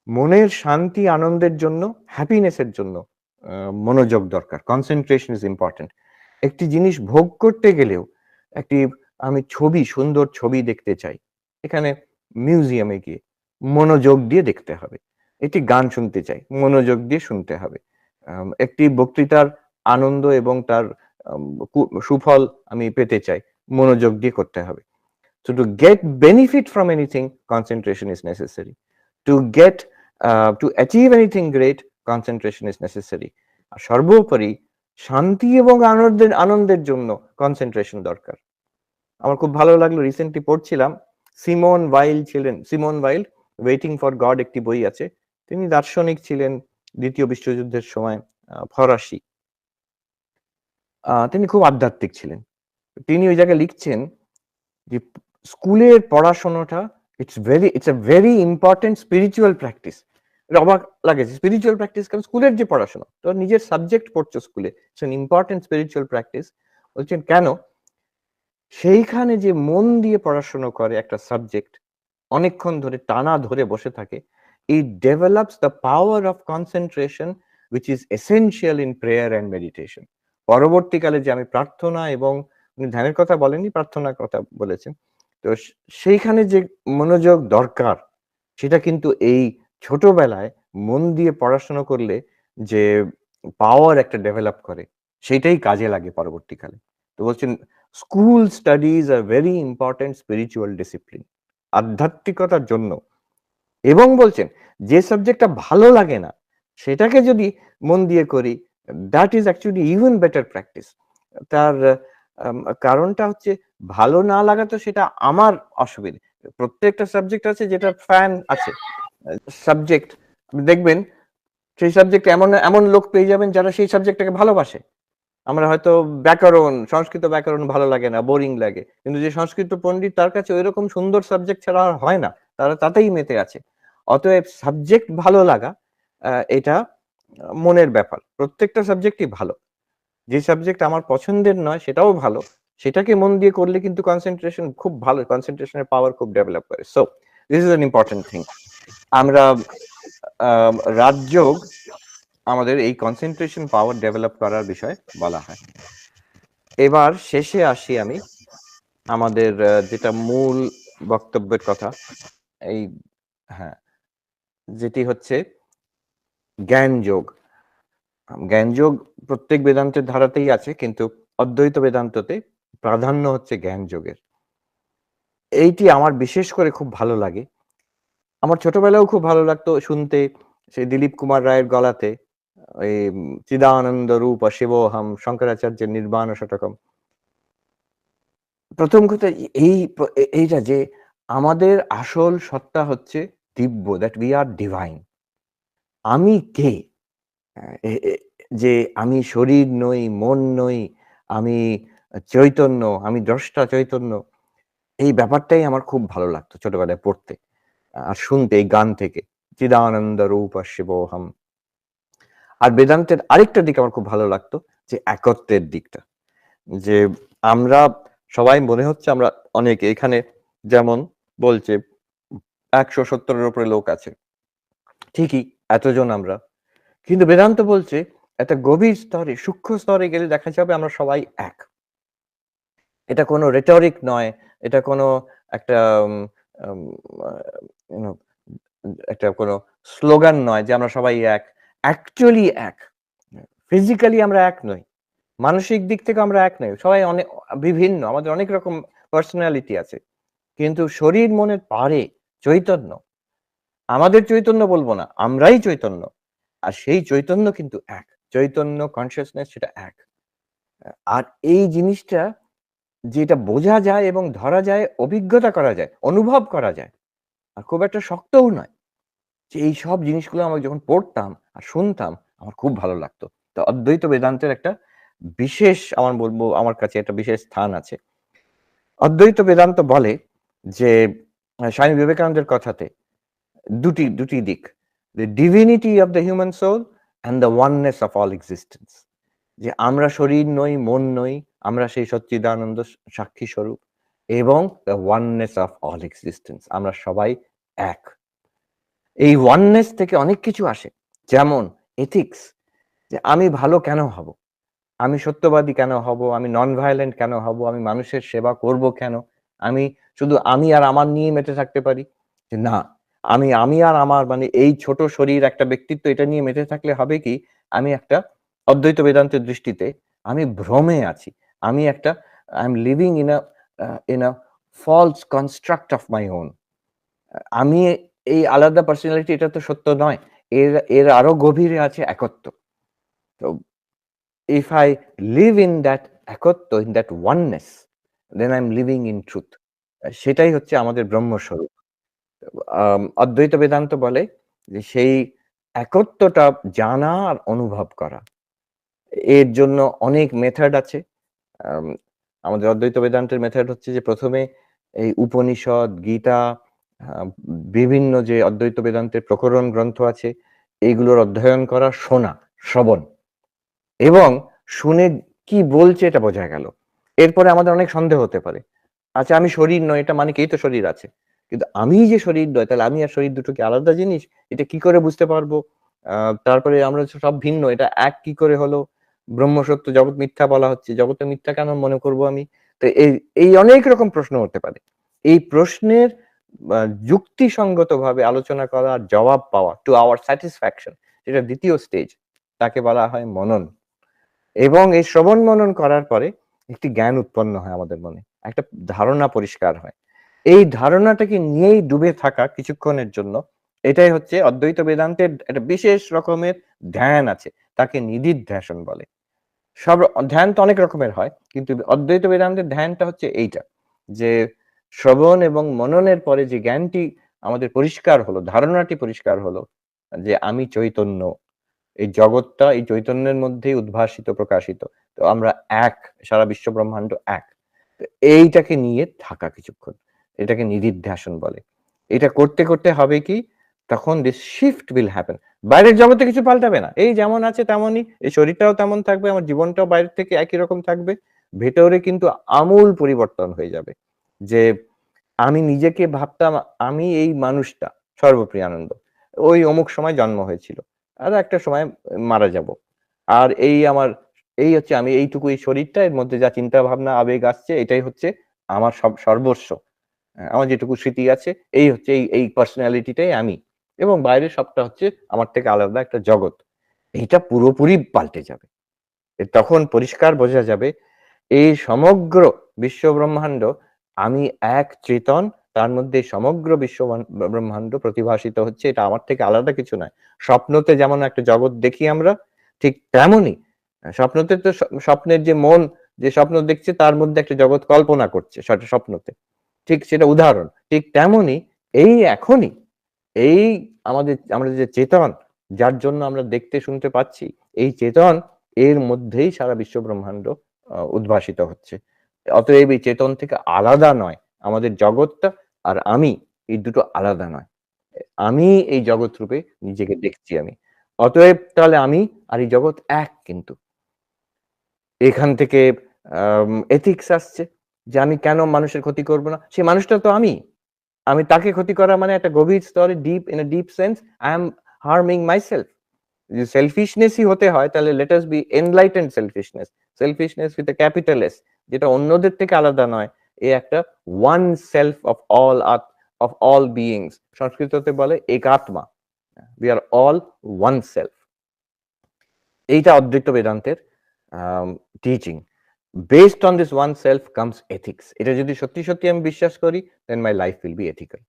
মনের শান্তি আনন্দের জন্য, হ্যাপিনেসের জন্য মনোযোগ দরকার। Concentration is important. একটি জিনিস ভোগ করতে গেলেও একটি আমি সুন্দর ছবি দেখতে চাই। এখানে মিউজিয়ামে গিয়ে মনোযোগ দিয়ে দেখতে হবে। একটি গান শুনতে চাই, মনোযোগ দিয়ে শুনতে হবে। একটি বক্তৃতার আনন্দ এবং তার আম কু সুফল আমি পেতে চাই, মনোযোগ দিয়ে করতে হবে। So to get benefit from anything, concentration is necessary. To get to achieve anything great, concentration is necessary. আর সর্বোপরি শান্তি এবং আনন্দের জন্য কনসেন্ট্রেশন দরকার। আমার খুব ভালো লাগলো, রিসেন্টলি পড়ছিলাম, Simon while waiting for god একটি বই আছে। তিনি দার্শনিক ছিলেন, দ্বিতীয় বিশ্বযুদ্ধের সময়, ফরাসি। তিনি খুব আধ্যাত্মিক ছিলেন। তিনি ওই জায়গায় লিখছেন যে স্কুলের পড়াশোনাটা it's a very important spiritual practice. এটা অবাক লাগে যে স্পিরিচুয়াল প্র্যাকটিস কারণ স্কুলের যে পড়াশোনা, তো নিজের সাবজেক্ট পড়ছো স্কুলে, it's an important spiritual practice. বলছেন কেন? সেইখানে যে মন দিয়ে পড়াশোনা করে একটা সাবজেক্ট, অনেকক্ষণ ধরে টানা ধরে বসে থাকে, it develops the power of concentration which is essential in prayer and meditation. পরবর্তীকালে যে আমি প্রার্থনা এবং উনি ধ্যানের কথা বলেননি, প্রার্থনার কথা বলেছেন। তো সেইখানে যে মনোযোগ দরকার, সেটা কিন্তু এই ছোটবেলায় মন দিয়ে পড়াশোনা করলে যে পাওয়ার একটা ডেভেলপ করে, সেইটাই কাজে লাগে পরবর্তীকালে। তো বলছেন school studies are very important spiritual discipline. আধ্যাত্মিকতার জন্য। এবং বলছেন যে সাবজেক্টটা ভালো লাগে না, সেটাকে যদি মন দিয়ে করি, that is actually even better practice. তার আম কারণটা হচ্ছে ভালো না লাগা তো সেটা আমার অসুবিধে। প্রত্যেকটা সাবজেক্ট আছে যেটার ফ্যান আছে। সাবজেক্ট দেখবেন সেই সাবজেক্টে এমন এমন লোক পেয়ে যাবেন যারা সেই সাবজেক্টটাকে ভালোবাসে। আমরা হয়তো সংস্কৃত ব্যাকরণ ভালো লাগে না, বোরিং লাগে। কিন্তু যে সংস্কৃত পণ্ডিত তার কাছে ঐরকম সুন্দর সাবজেক্ট ছাড়া আর হয় না। তারা তাতেই মেতে আছে। অতএব সাবজেক্ট ভালো লাগা এটা মনের ব্যাপার। প্রত্যেকটা সাবজেক্টই ভালো। যে সাবজেক্ট আমার পছন্দের নয় সেটাও ভালো। সেটাকে মন দিয়ে করলে কিন্তু কনসেনট্রেশন খুব ভালো, কনসেনট্রেশন এর পাওয়ার খুব ডেভেলপ করে। So this is an important thing. আমরা রাজযোগ আমাদের এই কনসেনট্রেশন পাওয়ার ডেভেলপ করার বিষয়ে বলা হয়। এবার শেষে আসি আমি আমাদের যেটা মূল বক্তব্যের কথা, এই হ্যাঁ, যেটি হচ্ছে জ্ঞানযোগ। জ্ঞানযোগ প্রত্যেক বেদান্তের ধারাতেই আছে, কিন্তু অদ্বৈত বেদান্ততে প্রাধান্য হচ্ছে জ্ঞানযোগের। এইটি আমার বিশেষ করে খুব ভালো লাগে। আমার ছোটবেলায়ও খুব ভালো লাগতো শুনতে সেই দিলীপ কুমার রায়ের গলাতে ওই চিদানন্দ রূপ শিবোহম, শঙ্করাচার্যের নির্বাণ শতকম। প্রথম কথা এইটা যে আমাদের আসল সত্তা হচ্ছে দিব্য, দ্যাট উই আর ডিভাইন। আমি কে? এ এ যে আমি শরীর নই, মন নই, আমি চৈতন্য, আমি দ্রষ্টা চৈতন্য। এই ব্যাপারটাই আমার খুব ভালো লাগতো ছোটবেলায় পড়তে আর শুনতে এই গান থেকে। চিদানন্দ রূপ শিবোহম। আর বেদান্তের আরেকটা দিক আমার খুব ভালো লাগতো যে একত্বের দিকটা। যে আমরা সবাই মনে হচ্ছে আমরা অনেকে এখানে যেমন বলছে ১৭০ এর উপরে লোক আছে। ঠিকই এতজন আমরা। কিন্তু বেদান্ত বলছে একটা গভীর স্তরে, সূক্ষ্ম স্তরে গেলে দেখা যাবে আমরা সবাই এক। এটা কোনো rhetoric নয়, এটা কোনো একটা উম আম আ ইউ নো একটা কোনো স্লোগান নয় যে আমরা সবাই এক। অ্যাকচুয়ালি এক। ফিজিক্যালি আমরা এক নই। মানসিক দিক থেকে আমরা এক নই। সবাই বিভিন্ন। আমাদের অনেক রকম পার্সোনালিটি আছে। কিন্তু শরীর মনের পারে চৈতন্য। আমাদের চৈতন্য বলব না, আমরাই চৈতন্য। আর সেই চৈতন্য কিন্তু এক। চৈতন্য কনসিয়াসনেস সেটা এক। আর এই জিনিসটা যেটা বোঝা যায় এবং ধরা যায়, অভিজ্ঞতা করা যায়, অনুভব করা যায়। আর খুব একটা শক্তও নয়। যে এই সব জিনিসগুলো আমি যখন পড়তাম আর শুনতাম আমার খুব ভালো লাগতো। তো অদ্বৈত বেদান্তের একটা বিশেষ আমার কাছে একটা বিশেষ স্থান আছে। অদ্বৈত বেদান্ত বলে যে স্বামী বিবেকানন্দের কথাতে দুটি দিক। The divinity of the human soul and the oneness of all existence. যে আমরা শরীর নই, মন নই, আমরা সেই সচ্চিদানন্দ সাক্ষী স্বরূপ এবং the oneness of all existence. আমরা সবাই এক। এই ওয়াননেস থেকে অনেক কিছু আসে। যেমন এথিক্স, যে আমি ভালো কেন হব? আমি সত্যবাদী কেন হব? আমি নন ভায়োলেন্ট কেন হব? আমি মানুষের সেবা করব কেন? আমি শুধু আমি আর আমার নিয়ে মেতে থাকতে পারি? যে না, আমি আর আমার মানে এই ছোট শরীর, একটা ব্যক্তিত্ব, এটা নিয়ে মেতে থাকলে হবে কি? আমি একটা অদ্বৈত বেদান্তের দৃষ্টিতে আমি ভ্রমে আছি। আমি একটা I am living in a false construct of my own. আমি এই আলাদা পার্সোনালিটি, এটা তো সত্য নয়। এর এর আরো গভীরে আছে একত্ব। তো if I live in that একত্ব, in that oneness, then I'm living in truth. সেটাই হচ্ছে আমাদের ব্রহ্মস্বরূপ। অদ্বৈত বেদান্ত বলে যে সেই একত্বটা জানা আর অনুভব করা। এর জন্য অনেক মেথড আছে। আম আমাদের অদ্বৈত বেদান্তের মেথড হচ্ছে যে ১ম এ এই উপনিষদ, গীতা, আ বিভিন্ন যে অদ্বৈত বেদান্তের প্রকরণ গ্রন্থ আছে, এগুলোর অধ্যয়ন করা, শোনা, শ্রবণ। এবং শুনে কি বলছে এটা বোঝা গেল। এরপরে আমাদের অনেক সন্দেহ হতে পারে। আচ্ছা, আমি শরীর নই, এটা মানে কি? এই তো শরীর আছে। কিন্তু আমিই যে শরীর নয়, তাহলে আমি আর শরীর দুটো কি আলাদা জিনিস? এটা কি করে বুঝতে পারবো? আ তারপরে আমরা সব ভিন্ন, এটা এক কি করে হলো? ব্রহ্ম সত্য, জগৎ মিথ্যা বলা হচ্ছে। জগৎটা মিথ্যা কেন মনে করব আমি? তো এই অনেক রকম প্রশ্ন হতে পারে। এই প্রশ্নের আ যুক্তিসঙ্গতভাবে আলোচনা করা আর জবাব পাওয়া to our satisfaction, এটা ২য় স্টেজ। তাকে বলা হয় মনন। এবং এই শ্রবণ মনন করার পরে একটি জ্ঞান উৎপন্ন হয় আমাদের মনে। একটা ধারণা পরিষ্কার হয়। এই ধারণাটাকে নিয়েই ডুবে থাকা কিছুক্ষণের জন্য, এটাই হচ্ছে অদ্বৈত বেদান্তের একটা বিশেষ রকমের ধ্যান আছে। তাকে নিদিধ্যাসন বলে। সব ধ্যান তো অনেক রকমের হয়। কিন্তু অদ্বৈত বেদান্তের ধ্যানটা হচ্ছে এইটা। যে শ্রবণ এবং মননের পরে যে জ্ঞানটি আমাদের পরিষ্কার হলো, ধারণাটি পরিষ্কার হলো যে আমি চৈতন্য। এই জগৎটা এই চৈতন্যের মধ্যেই উদ্ভাসিত, প্রকাশিত। তো আমরা এক, সারা বিশ্ব ব্রহ্মাণ্ড এক। তো এইটাকে নিয়ে থাকা কিছুক্ষণ। এটাকে নিদিধ্যাসন বলে। এটা করতে, করতে হবে কি? তখন this shift will happen. বাইরের জগতে কিছু পাল্টাবে না। এই যেমন আছে তেমনই। এই শরীরটাও তেমন থাকবে, আমার জীবনটাও বাইরের থেকে একই রকম থাকবে। ভেতরে কিন্তু আমূল পরিবর্তন হয়ে যাবে। যে আমি নিজেকে ভাবতাম আমি এই মানুষটা, সর্বপ্রিয়ানন্দ। ওই অমুক সময় জন্ম হয়েছিল। আর একটা সময় মারা যাব। আর এই হচ্ছে আমি এইটুকু, এই শরীরটা, এর মধ্যে যা চিন্তা ভাবনা আবেগ আসছে, এটাই হচ্ছে আমার সর্বস্ব। আমার যেটুকু স্মৃতি আছে, এই হচ্ছে এই পার্সোনালিটিটাই আমি। এবং বাইরের সবটা হচ্ছে আমার থেকে আলাদা একটা জগৎ। এইটা পুরোপুরি পাল্টে যাবে। তখন পরিষ্কার বোঝা যাবে এই সমগ্র বিশ্বব্রহ্মাণ্ড, আমি এক চেতন, তার মধ্যে সমগ্র ব্রহ্মাণ্ড প্রতিভাসিত হচ্ছে। এটা আমার থেকে আলাদা কিছু নয়। স্বপ্নতে যেমন একটা জগৎ দেখি আমরা, ঠিক তেমনই স্বপ্নতে তো স্বপ্নের যে মন যে স্বপ্ন দেখছে, তার মধ্যে একটা জগৎ কল্পনা করছে স্বপ্নতে। ঠিক সেটা উদাহরণ। ঠিক তেমনই এই এখনই এই আমরা যে চেতন, যার জন্য আমরা দেখতে শুনতে পাচ্ছি, এই চেতন, এর মধ্যেই সারা বিশ্ব ব্রহ্মাণ্ড উদ্ভাসিত হচ্ছে। অতএব এই চেতন থেকে আলাদা নয়। আমাদের জগৎটা আর আমি, এই দুটো আলাদা নয়। আমি এই জগৎ রূপে নিজেকে দেখছি আমি। অতএব তাহলে আমি আর এই জগৎ এক কিন্তু। এখান থেকে এথিক্স আসছে যে আমি কেন মানুষের ক্ষতি করব না? সে মানুষটা তো আমি। আমি তাকে ক্ষতি করা মানে একটা গভীর স্তরে, in a deep sense I am harming myself. যদি সেলফিশনেসই হতে হয়, তাহলে let us be enlightened selfishness. Selfishness with a capital S, যেটা অন্যদের থেকে আলাদা নয়। এ একটা one self of all beings. সংস্কৃততে বলে একাত্মা। We are all one self. এইটা অদ্বৈত বেদান্তের teaching. Based on this one self comes ethics. এটা যদি সত্যি, সত্যি আমি বিশ্বাস করি, then my life will be ethical.